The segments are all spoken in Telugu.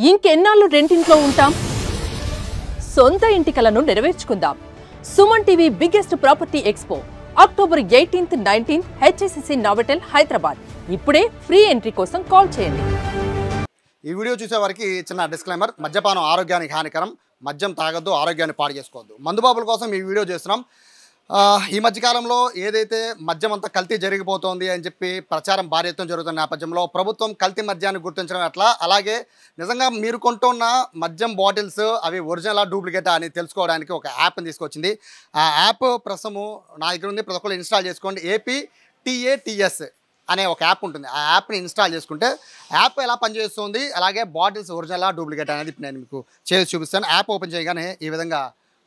ఇంకెన్నాళ్ళు రెంటింట్లో ఉంటాం? సొంత ఇంటి కలను నెరవేర్చుకుందాం. Suman TV biggest property expo October 18th, 19th HSCC Novotel Hyderabad. ఇప్పుడే ఫ్రీ ఎంట్రీ కోసం కాల్ చేయండి. ఈ వీడియో చూసే వారికి చిన్న డిస్క్లైమర్. మద్యపానం ఆరోగ్యానికి హానికరం. మద్యం తాగొద్దు, ఆరోగ్యాన్ని పాడు చేసుకోవద్దు. మందుబాబుల కోసం ఈ వీడియో చేస్తున్నాం. ఈ మధ్యకాలంలో ఏదైతే మద్యం అంతా కల్తీ జరిగిపోతుంది అని చెప్పి ప్రచారం భారీ ఎత్తున జరుగుతున్న నేపథ్యంలో ప్రభుత్వం కల్తీ మద్యాన్ని గుర్తించడం ఎట్లా, అలాగే నిజంగా మీరు కొంటున్న మద్యం బాటిల్స్ అవి ఒరిజినలా డూప్లికేటా అని తెలుసుకోవడానికి ఒక యాప్ని తీసుకొచ్చింది. ఆ యాప్ ప్రస్తుతము నా దగ్గర ఉంది, ప్రతి ఒక్కరు ఇన్స్టాల్ చేసుకోండి. APTATS అనే ఒక యాప్ ఉంటుంది. ఆ యాప్ని ఇన్స్టాల్ చేసుకుంటే యాప్ ఎలా పనిచేస్తుంది, అలాగే బాటిల్స్ ఒరిజినలా డూప్లికేట్ అనేది నేను మీకు చేసి చూపిస్తాను. యాప్ ఓపెన్ చేయగానే ఈ విధంగా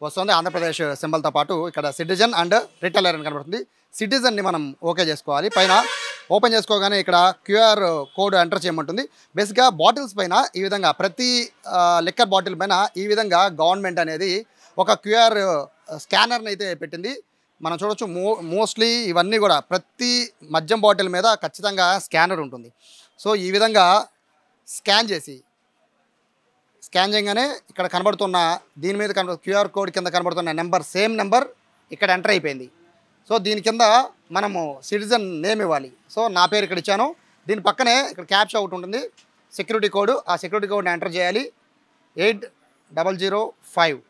వస్తుంది. ఆంధ్రప్రదేశ్ సింబల్తో పాటు ఇక్కడ సిటిజన్ అండ్ రిటైలర్ అని కనబడుతుంది. సిటిజన్ని మనం ఓకే చేసుకోవాలి. పైన ఓపెన్ చేసుకోగానే ఇక్కడ QR కోడ్ ఎంటర్ చేయమంటుంది. బేసిక్గా బాటిల్స్ పైన ఈ విధంగా ప్రతి లిక్కర్ బాటిల్ పైన ఈ విధంగా గవర్నమెంట్ అనేది ఒక QR స్కానర్ని అయితే పెట్టింది. మనం చూడొచ్చు. మోస్ట్లీ ఇవన్నీ కూడా ప్రతి మద్యం బాటిల్ మీద ఖచ్చితంగా స్కానర్ ఉంటుంది. సో ఈ విధంగా స్కాన్ చేయగానే ఇక్కడ కనబడుతున్న దీని మీద QR కోడ్ కింద కనబడుతున్న నెంబర్, సేమ్ నెంబర్ ఇక్కడ ఎంటర్ అయిపోయింది. సో దీని కింద మనము సిటిజన్ నేమ్ ఇవ్వాలి. సో నా పేరు ఇక్కడ ఇచ్చాను. దీని పక్కనే ఇక్కడ క్యాప్చా ఒకటి ఉంటుంది, సెక్యూరిటీ కోడ్. ఆ సెక్యూరిటీ కోడ్ని ఎంటర్ చేయాలి. 8005.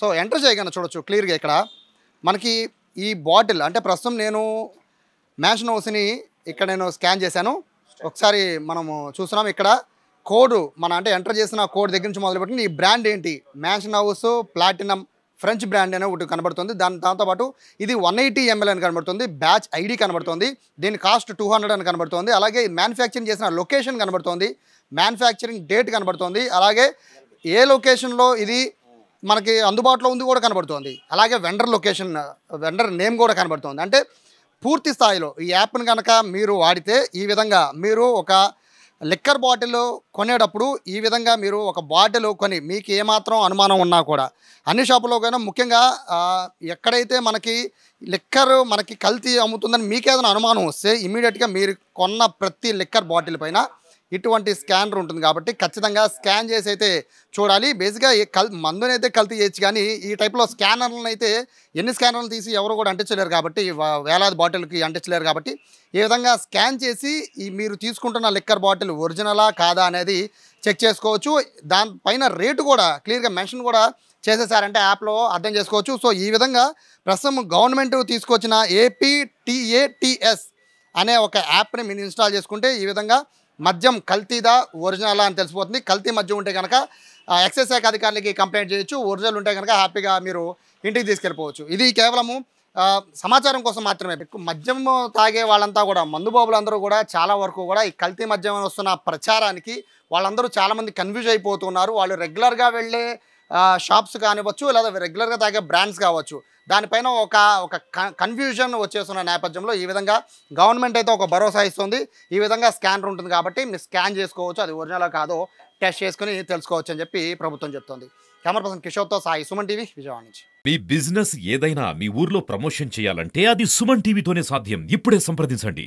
సో ఎంటర్ చేయగానే చూడొచ్చు క్లియర్గా ఇక్కడ మనకి ఈ బాటిల్ అంటే ప్రస్తుతం నేను మ్యాన్షన్ హౌస్ని ఇక్కడ నేను స్కాన్ చేశాను. ఒకసారి మనము చూస్తున్నాం. ఇక్కడ కోడ్ అంటే ఎంటర్ చేసిన కోడ్ దగ్గర నుంచి మొదలుపెట్టి ఈ బ్రాండ్ ఏంటి, mansion house platinum French brand అనే ఒకటి కనబడుతుంది. దాంతోపాటు ఇది 180 ml అని కనబడుతుంది. బ్యాచ్ ID కనబడుతుంది. దీని కాస్ట్ 200 అని కనబడుతుంది. అలాగే మ్యానుఫ్యాక్చరింగ్ చేసిన లొకేషన్ కనబడుతుంది, మ్యానుఫ్యాక్చరింగ్ డేట్ కనబడుతుంది, అలాగే ఏ లొకేషన్లో ఇది మనకి అందుబాటులో ఉంది కూడా కనబడుతుంది. అలాగే వెండర్ నేమ్ కూడా కనబడుతుంది. అంటే పూర్తి స్థాయిలో ఈ యాప్ని కనుక మీరు వాడితే ఈ విధంగా మీరు ఒక లిక్కర్ బాటిల్ కొనేటప్పుడు ఈ విధంగా మీరు ఒక బాటిల్ కొని మీకు ఏమాత్రం అనుమానం ఉన్నా కూడా అన్ని షాపుల్లో కూడా ముఖ్యంగా ఎక్కడైతే మనకి లిక్కర్ మనకి కల్తీ అమ్ముతుందని మీకు ఏదైనా అనుమానం వస్తే ఇమీడియట్గా మీరు కొన్న ప్రతి లిక్కర్ బాటిల్ పైన ఇటువంటి స్కానర్ ఉంటుంది. కాబట్టి ఖచ్చితంగా స్కాన్ చేసి అయితే చూడాలి. బేసిక్గా మందునైతే కల్తీ చేయొచ్చు, కానీ ఈ టైప్లో స్కానర్లను అయితే ఎన్ని స్కానర్లు తీసి ఎవరు కూడా అంటించలేరు. కాబట్టి వేలాది బాటిల్కి అంటించలేరు. కాబట్టి ఈ విధంగా స్కాన్ చేసి ఈ మీరు తీసుకుంటున్న లిక్కర్ బాటిల్ ఒరిజినలా కాదా అనేది చెక్ చేసుకోవచ్చు. దానిపైన రేటు కూడా క్లియర్గా మెన్షన్ కూడా చేసేసారంటే యాప్లో అర్థం చేసుకోవచ్చు. సో ఈ విధంగా ప్రస్తుతం గవర్నమెంట్ తీసుకొచ్చిన APTATS అనే ఒక యాప్ని మీరు ఇన్స్టాల్ చేసుకుంటే ఈ విధంగా మద్యం కల్తీదా ఒరిజినలా అని తెలిసిపోతుంది. కల్తీ మద్యం ఉంటే కనుక ఎక్సైజ్ శాఖ అధికారులకి కంప్లైంట్ చేయొచ్చు. ఒరిజినల్ ఉంటే కనుక హ్యాపీగా మీరు ఇంటికి తీసుకెళ్ళిపోవచ్చు. ఇది కేవలము సమాచారం కోసం మాత్రమే. మద్యం తాగే వాళ్ళంతా కూడా, మందుబాబులందరూ కూడా చాలా వరకు కూడా ఈ కల్తీ మద్యం వస్తున్న ప్రచారానికి వాళ్ళందరూ చాలామంది కన్ఫ్యూజ్ అయిపోతున్నారు. వాళ్ళు రెగ్యులర్గా వెళ్ళే షాప్స్ కానివ్వచ్చు, లేదా రెగ్యులర్గా తాగే బ్రాండ్స్ కావచ్చు, దానిపైన ఒక కన్ఫ్యూజన్ వచ్చేస్తున్న నేపథ్యంలో ఈ విధంగా గవర్నమెంట్ అయితే ఒక భరోసా ఇస్తుంది. ఈ విధంగా స్కానర్ ఉంటుంది కాబట్టి మీరు స్కాన్ చేసుకోవచ్చు, అది ఒరిజినల్ కాదో టెస్ట్ చేసుకుని తెలుసుకోవచ్చు అని చెప్పి ప్రభుత్వం చెప్తుంది. కెమెరా పర్సన్ కిషోర్తో సాయి, సుమన్ టీవీ, విజయవాడ నుంచి. మీ బిజినెస్ ఏదైనా మీ ఊర్లో ప్రమోషన్ చేయాలంటే అది సుమన్ టీవీతోనే సాధ్యం. ఇప్పుడే సంప్రదించండి.